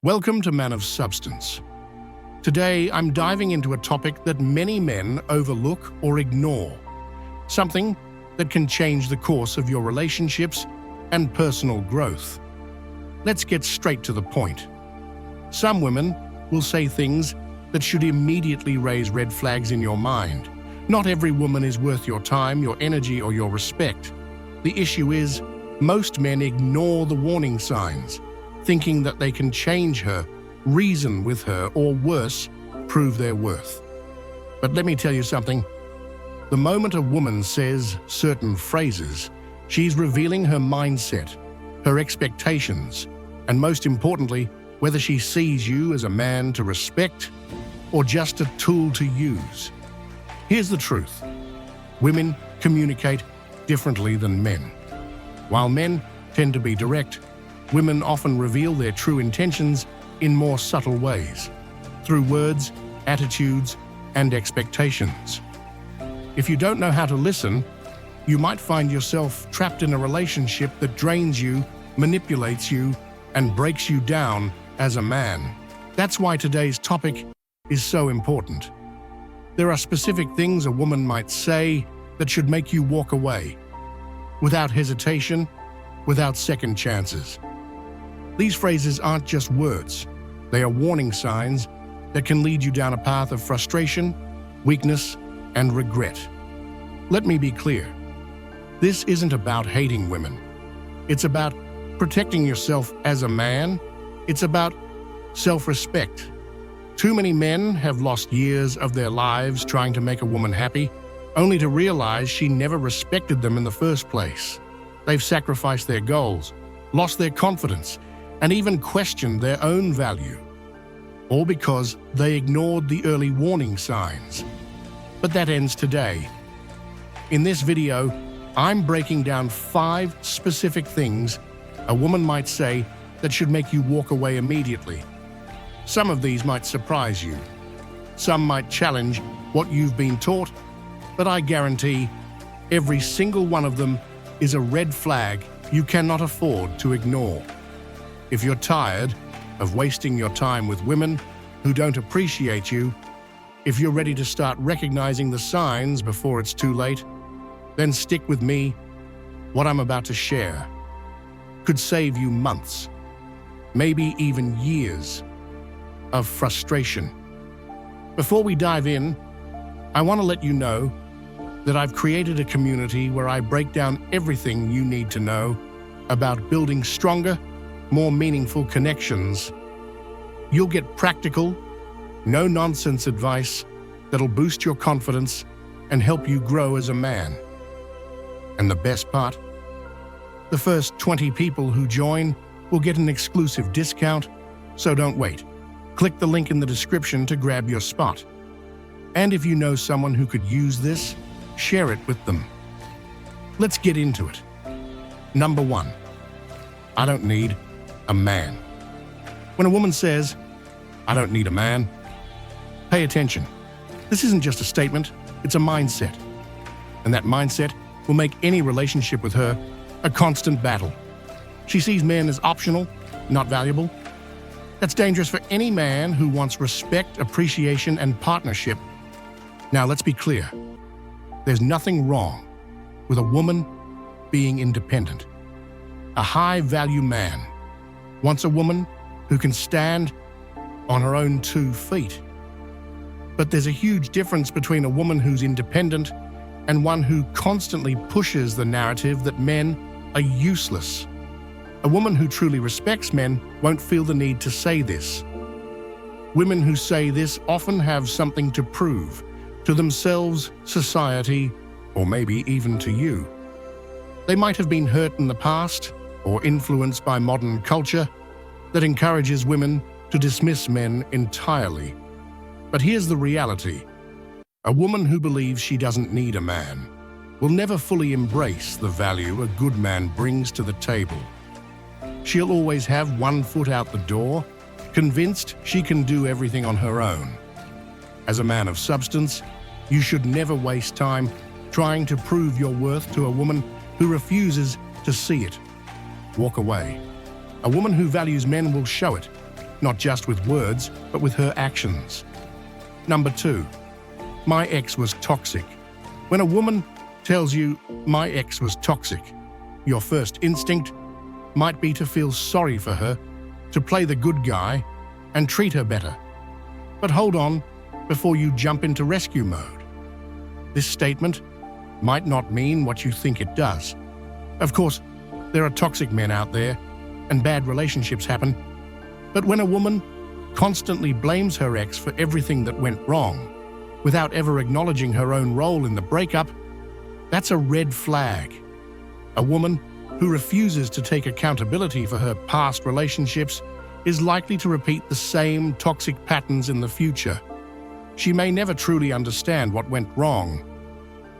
Welcome to Man of Substance. Today, I'm diving into a topic that many men overlook or ignore. Something that can change the course of your relationships and personal growth. Let's get straight to the point. Some women will say things that should immediately raise red flags in your mind. Not every woman is worth your time, your energy, or your respect. The issue is, most men ignore the warning signs, thinking that they can change her, reason with her, or worse, prove their worth. But let me tell you something. The moment a woman says certain phrases, she's revealing her mindset, her expectations, and most importantly, whether she sees you as a man to respect or just a tool to use. Here's the truth. Women communicate differently than men. While men tend to be direct, women often reveal their true intentions in more subtle ways, through words, attitudes, and expectations. If you don't know how to listen, you might find yourself trapped in a relationship that drains you, manipulates you, and breaks you down as a man. That's why today's topic is so important. There are specific things a woman might say that should make you walk away, without hesitation, without second chances. These phrases aren't just words. They are warning signs that can lead you down a path of frustration, weakness, and regret. Let me be clear. This isn't about hating women. It's about protecting yourself as a man. It's about self-respect. Too many men have lost years of their lives trying to make a woman happy, only to realize she never respected them in the first place. They've sacrificed their goals, lost their confidence, and even questioned their own value, all because they ignored the early warning signs. But that ends today. In this video, I'm breaking down 5 specific things a woman might say that should make you walk away immediately. Some of these might surprise you. Some might challenge what you've been taught, but I guarantee every single one of them is a red flag you cannot afford to ignore. If you're tired of wasting your time with women who don't appreciate you, if you're ready to start recognizing the signs before it's too late, then stick with me. What I'm about to share could save you months, maybe even years, of frustration. Before we dive in, I want to let you know that I've created a community where I break down everything you need to know about building stronger, more meaningful connections. You'll get practical, no-nonsense advice that'll boost your confidence and help you grow as a man. And the best part? The first 20 people who join will get an exclusive discount, so don't wait. Click the link in the description to grab your spot. And if you know someone who could use this, share it with them. Let's get into it. Number 1. I don't need a man. When a woman says, I don't need a man, pay attention. This isn't just a statement, it's a mindset. And that mindset will make any relationship with her a constant battle. She sees men as optional, not valuable. That's dangerous for any man who wants respect, appreciation, and partnership. Now, let's be clear. There's nothing wrong with a woman being independent. A high-value man wants a woman who can stand on her own 2 feet. But there's a huge difference between a woman who's independent and one who constantly pushes the narrative that men are useless. A woman who truly respects men won't feel the need to say this. Women who say this often have something to prove to themselves, society, or maybe even to you. They might have been hurt in the past or influenced by modern culture that encourages women to dismiss men entirely. But here's the reality. A woman who believes she doesn't need a man will never fully embrace the value a good man brings to the table. She'll always have one foot out the door, convinced she can do everything on her own. As a man of substance, you should never waste time trying to prove your worth to a woman who refuses to see it. Walk away. A woman who values men will show it. not just with words, but with her actions. Number 2, my ex was toxic. When a woman tells you, my ex was toxic, your first instinct might be to feel sorry for her, to play the good guy, and treat her better. But hold on before you jump into rescue mode. This statement might not mean what you think it does. Of course, there are toxic men out there, and bad relationships happen. But when a woman constantly blames her ex for everything that went wrong, without ever acknowledging her own role in the breakup, that's a red flag. A woman who refuses to take accountability for her past relationships is likely to repeat the same toxic patterns in the future. She may never truly understand what went wrong,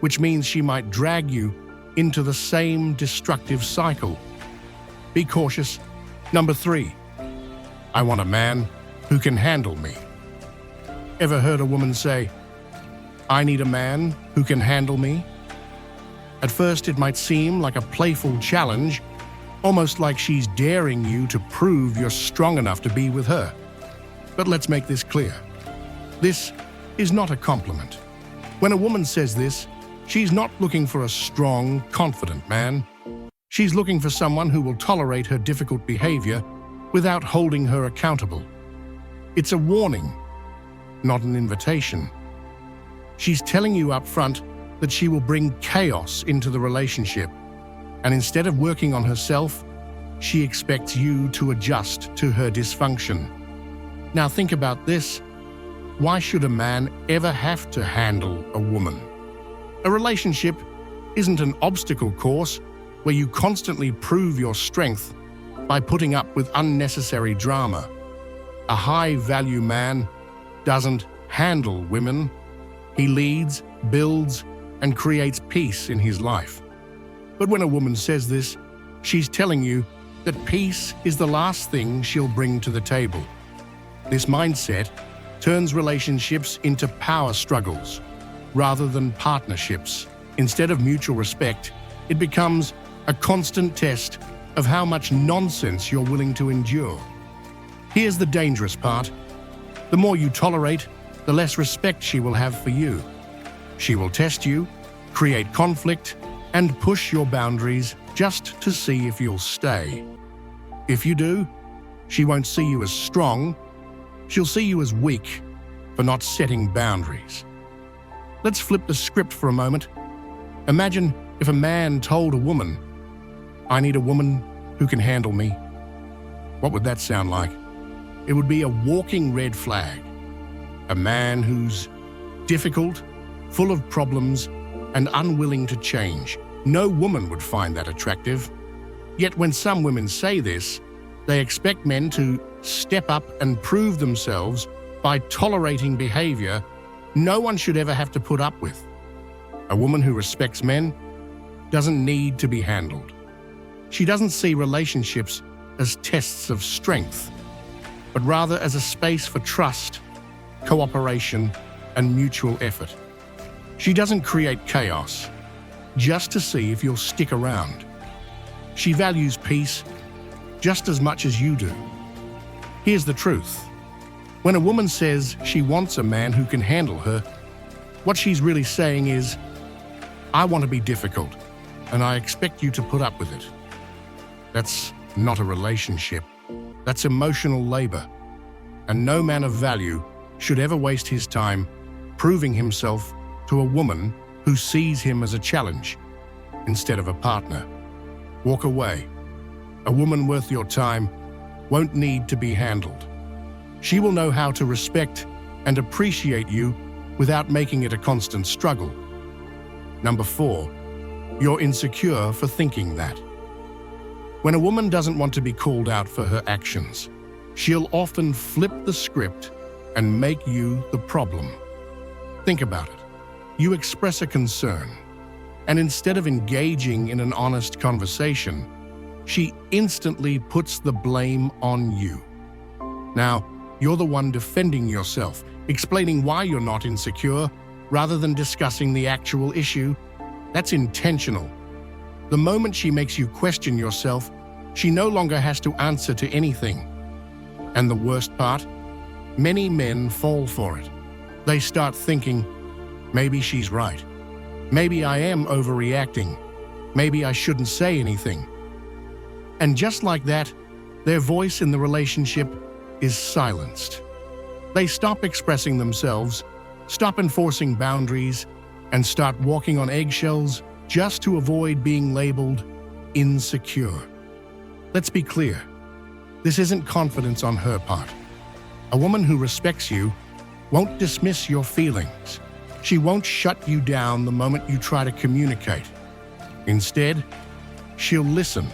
which means she might drag you into the same destructive cycle. Be cautious. Number 3, I want a man who can handle me. Ever heard a woman say, I need a man who can handle me? At first, it might seem like a playful challenge, almost like she's daring you to prove you're strong enough to be with her. But let's make this clear. This is not a compliment. When a woman says this, she's not looking for a strong, confident man. She's looking for someone who will tolerate her difficult behavior without holding her accountable. It's a warning, not an invitation. She's telling you up front that she will bring chaos into the relationship, and instead of working on herself, she expects you to adjust to her dysfunction. Now think about this. Why should a man ever have to handle a woman? A relationship isn't an obstacle course where you constantly prove your strength by putting up with unnecessary drama. A high-value man doesn't handle women. He leads, builds, and creates peace in his life. But when a woman says this, she's telling you that peace is the last thing she'll bring to the table. This mindset turns relationships into power struggles rather than partnerships. Instead of mutual respect, it becomes a constant test of how much nonsense you're willing to endure. Here's the dangerous part. The more you tolerate, the less respect she will have for you. She will test you, create conflict, and push your boundaries just to see if you'll stay. If you do, she won't see you as strong. She'll see you as weak for not setting boundaries. Let's flip the script for a moment. Imagine if a man told a woman, I need a woman who can handle me. What would that sound like? It would be a walking red flag. A man who's difficult, full of problems, and unwilling to change. No woman would find that attractive. Yet when some women say this, they expect men to step up and prove themselves by tolerating behavior no one should ever have to put up with. A woman who respects men doesn't need to be handled. She doesn't see relationships as tests of strength, but rather as a space for trust, cooperation, and mutual effort. She doesn't create chaos just to see if you'll stick around. She values peace just as much as you do. Here's the truth. When a woman says she wants a man who can handle her, what she's really saying is, I want to be difficult, and I expect you to put up with it. That's not a relationship. That's emotional labor. And no man of value should ever waste his time proving himself to a woman who sees him as a challenge instead of a partner. Walk away. A woman worth your time won't need to be handled. She will know how to respect and appreciate you without making it a constant struggle. Number 4, you're insecure for thinking that. When a woman doesn't want to be called out for her actions, she'll often flip the script and make you the problem. Think about it. You express a concern, and instead of engaging in an honest conversation, she instantly puts the blame on you. Now, you're the one defending yourself, explaining why you're not insecure, rather than discussing the actual issue. That's intentional. The moment she makes you question yourself, she no longer has to answer to anything. And the worst part? Many men fall for it. They start thinking, maybe she's right. Maybe I am overreacting. Maybe I shouldn't say anything. And just like that, their voice in the relationship is silenced. They stop expressing themselves, stop enforcing boundaries, and start walking on eggshells just to avoid being labeled insecure. Let's be clear. This isn't confidence on her part. A woman who respects you won't dismiss your feelings. She won't shut you down the moment you try to communicate. Instead, she'll listen,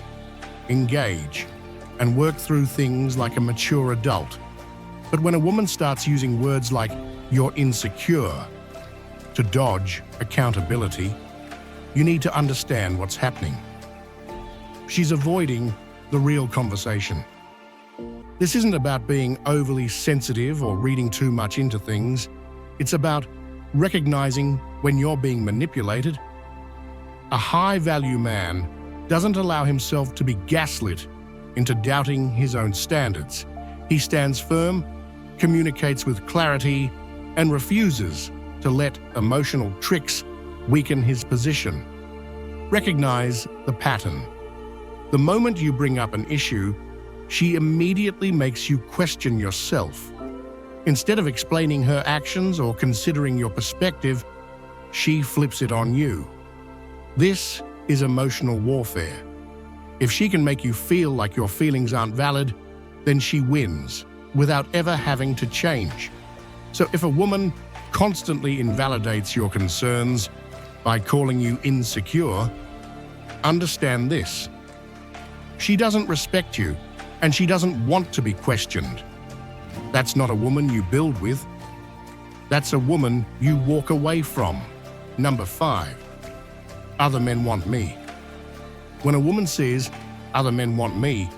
engage, and work through things like a mature adult. But when a woman starts using words like "you're insecure" to dodge accountability, you need to understand what's happening. She's avoiding the real conversation. This isn't about being overly sensitive or reading too much into things. It's about recognizing when you're being manipulated. A high-value man doesn't allow himself to be gaslit into doubting his own standards. He stands firm, communicates with clarity, and refuses to let emotional tricks weaken his position. Recognize the pattern. The moment you bring up an issue, she immediately makes you question yourself. Instead of explaining her actions or considering your perspective, she flips it on you. This is emotional warfare. If she can make you feel like your feelings aren't valid, then she wins without ever having to change. So if a woman constantly invalidates your concerns by calling you insecure, understand this. She doesn't respect you, and she doesn't want to be questioned. That's not a woman you build with. That's a woman you walk away from. Number 5, other men want me. When a woman says, "other men want me,"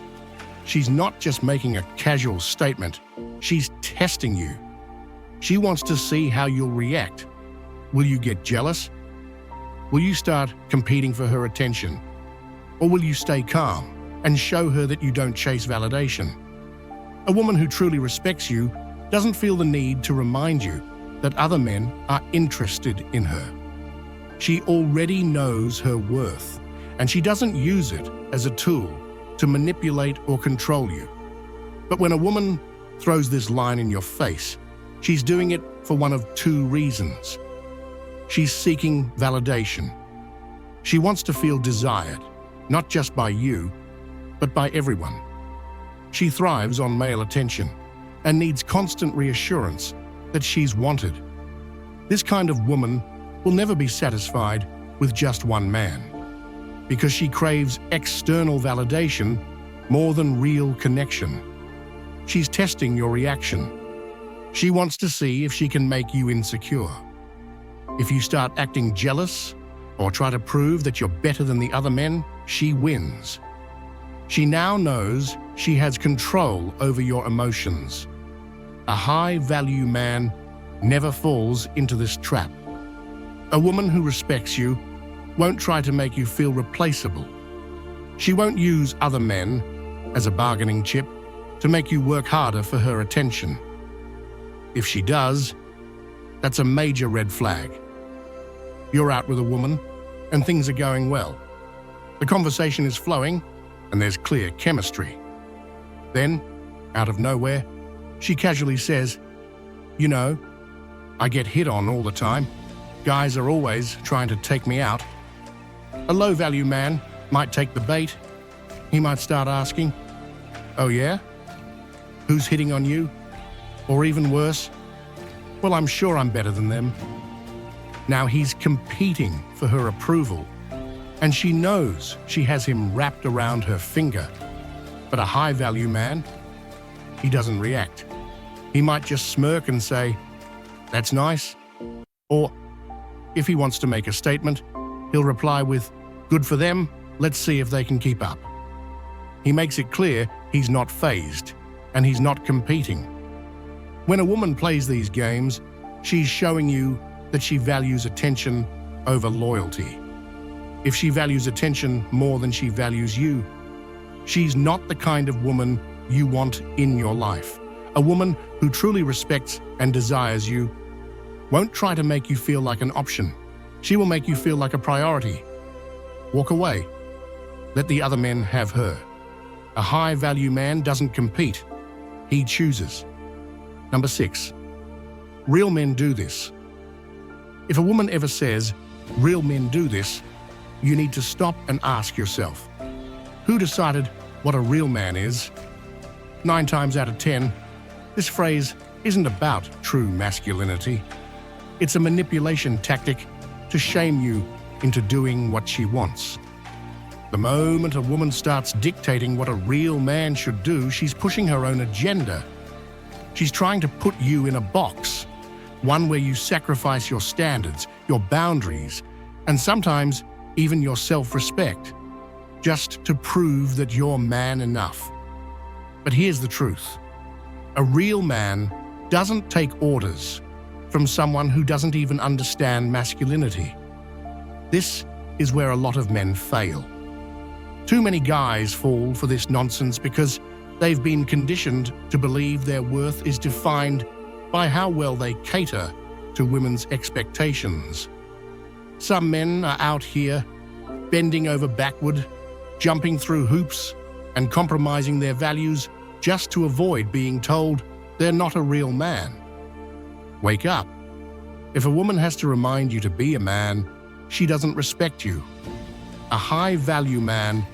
she's not just making a casual statement. She's testing you. She wants to see how you'll react. Will you get jealous? Will you start competing for her attention? Or will you stay calm and show her that you don't chase validation? A woman who truly respects you doesn't feel the need to remind you that other men are interested in her. She already knows her worth, and she doesn't use it as a tool to manipulate or control you. But when a woman throws this line in your face, she's doing it for one of 2 reasons. She's seeking validation. She wants to feel desired, not just by you, but by everyone. She thrives on male attention and needs constant reassurance that she's wanted. This kind of woman will never be satisfied with just one man, because she craves external validation more than real connection. She's testing your reaction. She wants to see if she can make you insecure. If you start acting jealous or try to prove that you're better than the other men, she wins. She now knows she has control over your emotions. A high-value man never falls into this trap. A woman who respects you won't try to make you feel replaceable. She won't use other men as a bargaining chip to make you work harder for her attention. If she does, that's a major red flag. You're out with a woman and things are going well. The conversation is flowing and there's clear chemistry. Then, out of nowhere, she casually says, "You know, I get hit on all the time. Guys are always trying to take me out." A low-value man might take the bait. He might start asking, "Oh yeah? Who's hitting on you?" Or even worse, "Well, I'm sure I'm better than them." Now he's competing for her approval, and she knows she has him wrapped around her finger. But a high-value man, he doesn't react. He might just smirk and say, "That's nice." Or, if he wants to make a statement, he'll reply with, "Good for them, let's see if they can keep up." He makes it clear he's not fazed, and he's not competing. When a woman plays these games, she's showing you that she values attention over loyalty. If she values attention more than she values you, she's not the kind of woman you want in your life. A woman who truly respects and desires you won't try to make you feel like an option. She will make you feel like a priority. Walk away. Let the other men have her. A high-value man doesn't compete. He chooses. Number 6. Real men do this. If a woman ever says, "Real men do this," you need to stop and ask yourself, who decided what a real man is? 9 times out of 10, this phrase isn't about true masculinity. It's a manipulation tactic to shame you into doing what she wants. The moment a woman starts dictating what a real man should do, she's pushing her own agenda. She's trying to put you in a box, one where you sacrifice your standards, your boundaries, and sometimes even your self-respect, just to prove that you're man enough. But here's the truth. A real man doesn't take orders from someone who doesn't even understand masculinity. This is where a lot of men fail. Too many guys fall for this nonsense because they've been conditioned to believe their worth is defined by how well they cater to women's expectations. Some men are out here bending over backward, jumping through hoops, and compromising their values just to avoid being told they're not a real man. Wake up. If a woman has to remind you to be a man, she doesn't respect you. A high-value man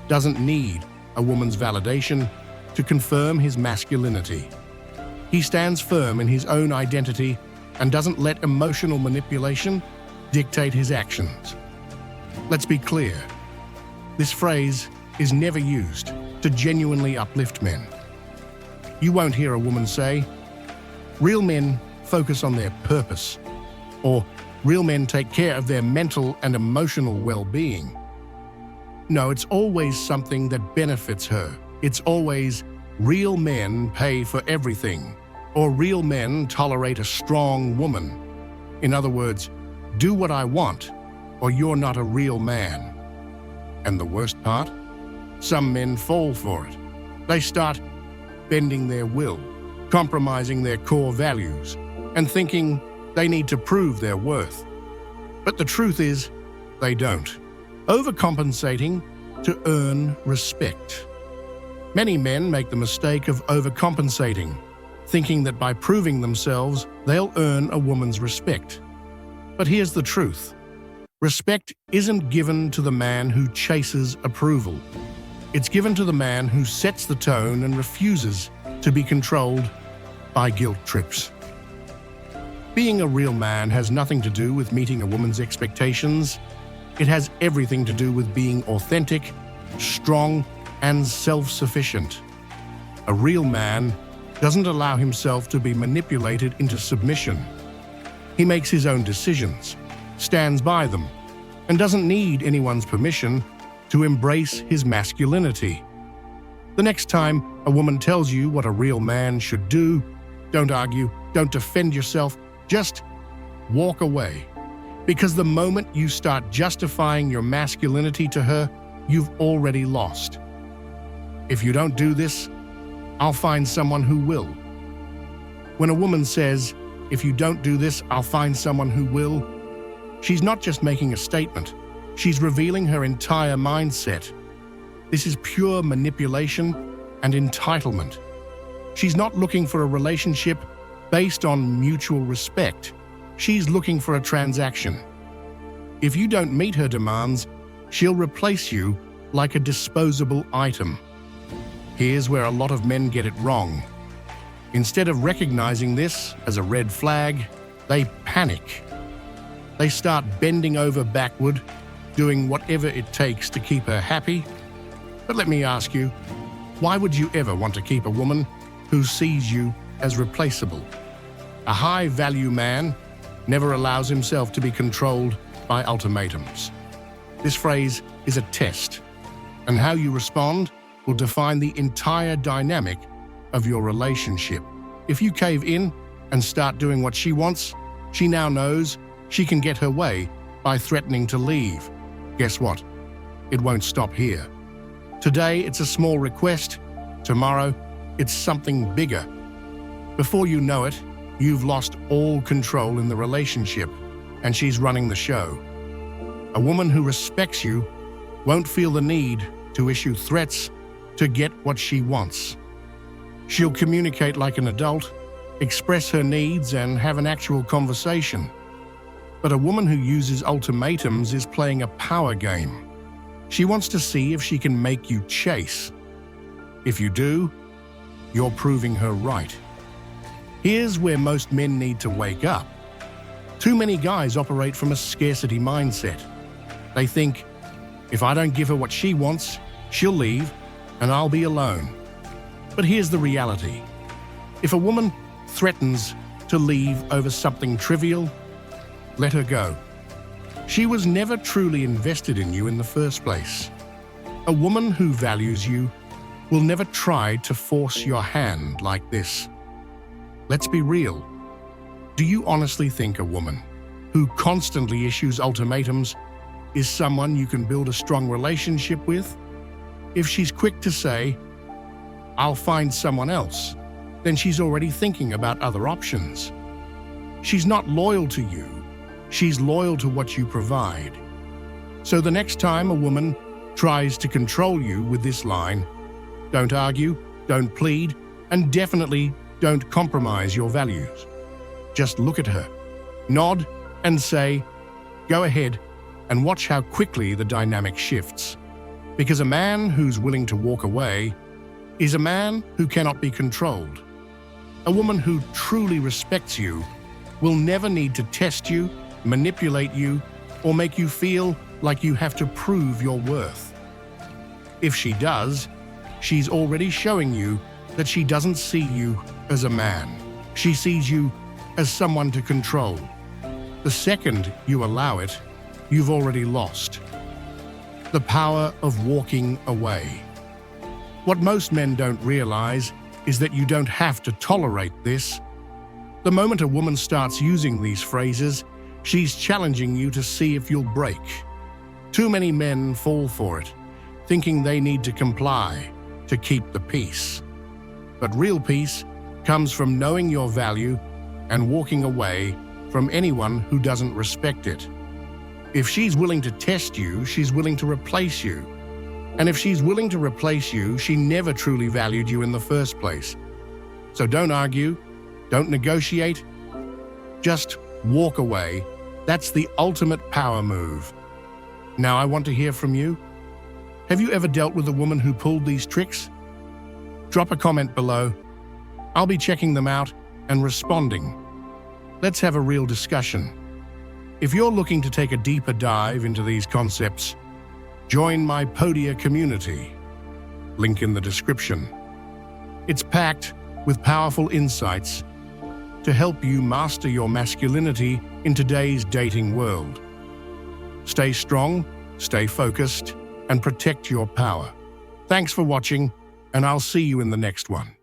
doesn't need a woman's validation to confirm his masculinity. He stands firm in his own identity and doesn't let emotional manipulation dictate his actions. Let's be clear. This phrase is never used to genuinely uplift men. You won't hear a woman say, "Real men focus on their purpose," or "Real men take care of their mental and emotional well-being." No, it's always something that benefits her. It's always, "Real men pay for everything," or "Real men tolerate a strong woman." In other words, do what I want, or you're not a real man. And the worst part? Some men fall for it. They start bending their will, compromising their core values, and thinking they need to prove their worth. But the truth is, they don't. Overcompensating to earn respect. Many men make the mistake of overcompensating, thinking that by proving themselves, they'll earn a woman's respect. But here's the truth. Respect isn't given to the man who chases approval. It's given to the man who sets the tone and refuses to be controlled by guilt trips. Being a real man has nothing to do with meeting a woman's expectations. It has everything to do with being authentic, strong, and self-sufficient. A real man doesn't allow himself to be manipulated into submission. He makes his own decisions, stands by them, and doesn't need anyone's permission to embrace his masculinity. The next time a woman tells you what a real man should do, don't argue, don't defend yourself, just walk away. Because the moment you start justifying your masculinity to her, you've already lost. If you don't do this, I'll find someone who will. When a woman says, "If you don't do this, I'll find someone who will," she's not just making a statement, she's revealing her entire mindset. This is pure manipulation and entitlement. She's not looking for a relationship based on mutual respect. She's looking for a transaction. If you don't meet her demands, she'll replace you like a disposable item. Here's where a lot of men get it wrong. Instead of recognizing this as a red flag, they panic. They start bending over backward, doing whatever it takes to keep her happy. But let me ask you, why would you ever want to keep a woman who sees you as replaceable? A high-value man never allows himself to be controlled by ultimatums. This phrase is a test, and how you respond will define the entire dynamic of your relationship. If you cave in and start doing what she wants, she now knows she can get her way by threatening to leave. Guess what? It won't stop here. Today, it's a small request. Tomorrow, it's something bigger. Before you know it, you've lost all control in the relationship, and she's running the show. A woman who respects you won't feel the need to issue threats to get what she wants. She'll communicate like an adult, express her needs, and have an actual conversation. But a woman who uses ultimatums is playing a power game. She wants to see if she can make you chase. If you do, you're proving her right. Here's where most men need to wake up. Too many guys operate from a scarcity mindset. They think, if I don't give her what she wants, she'll leave and I'll be alone. But here's the reality. If a woman threatens to leave over something trivial, let her go. She was never truly invested in you in the first place. A woman who values you will never try to force your hand like this. Let's be real. Do you honestly think a woman who constantly issues ultimatums is someone you can build a strong relationship with? If she's quick to say, "I'll find someone else," then she's already thinking about other options. She's not loyal to you. She's loyal to what you provide. So the next time a woman tries to control you with this line, don't argue, don't plead, and definitely don't compromise your values. Just look at her, nod, and say, "Go ahead," and watch how quickly the dynamic shifts. Because a man who's willing to walk away is a man who cannot be controlled. A woman who truly respects you will never need to test you, manipulate you, or make you feel like you have to prove your worth. If she does, she's already showing you that she doesn't see you as a man. She sees you as someone to control. The second you allow it, you've already lost. The power of walking away. What most men don't realize is that you don't have to tolerate this. The moment a woman starts using these phrases, she's challenging you to see if you'll break. Too many men fall for it, thinking they need to comply to keep the peace. But real peace comes from knowing your value and walking away from anyone who doesn't respect it. If she's willing to test you, she's willing to replace you. And if she's willing to replace you, she never truly valued you in the first place. So don't argue, don't negotiate, just walk away. That's the ultimate power move. Now I want to hear from you. Have you ever dealt with a woman who pulled these tricks? Drop a comment below. I'll be checking them out and responding. Let's have a real discussion. If you're looking to take a deeper dive into these concepts, join my Podia community. Link in the description. It's packed with powerful insights to help you master your masculinity in today's dating world. Stay strong, stay focused, and protect your power. Thanks for watching, and I'll see you in the next one.